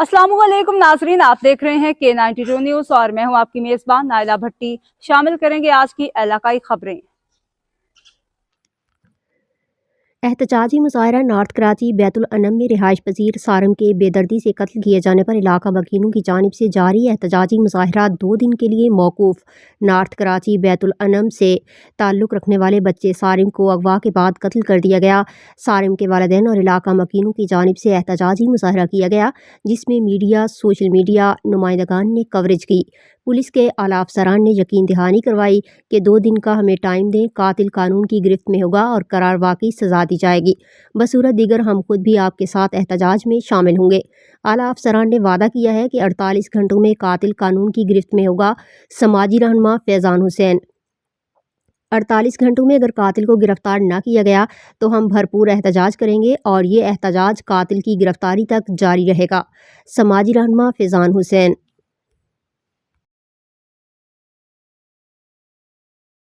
अस्सलाम वालेकुम नाजरीन, आप देख रहे हैं K92 न्यूज़ और मैं हूं आपकी मेज़बान नाइला भट्टी। शामिल करेंगे आज की इलाकाई खबरें। एहतजाजी मुजाहरा नॉर्थ कराची बैतुल अनम में रिहाइश पजीर सारम के बेदर्दी से कत्ल किए जाने पर इलाका वकीलों की जानिब से जारी एहतजाजी मुजाहरा 2 दिन के लिए मौकूफ़। नॉर्थ कराची बैतुल अनम से ताल्लुक़ रखने वाले बच्चे सारिम को अगवा के बाद कत्ल कर दिया गया। सारिम के वालिदैन और इलाका वकीलों की जानिब से एहतजाजी मुजाहरा किया गया, जिसमें मीडिया, सोशल मीडिया नुमाइंदगान ने कवरेज की। पुलिस के आला अफसरान ने यकीन दहानी करवाई कि 2 दिन का हमें टाइम दें, कातिल कानून की गिरफ्त में होगा और करार वाकई सजा दी जाएगी। बसूरत दीगर हम खुद भी आपके साथ एहतजाज में शामिल होंगे। आला अफसरान ने वादा किया है कि 48 घंटों में कातिल कानून की गिरफ्त में होगा। समाजी रहनुमा फैज़ान हुसैन। 48 घंटों में अगर कातिल को गिरफ्तार न किया गया तो हम भरपूर एहतजाज करेंगे और ये एहतजाज कातिल की गिरफ्तारी तक जारी रहेगा। समाजी रहनुमा फैज़ान हुसैन।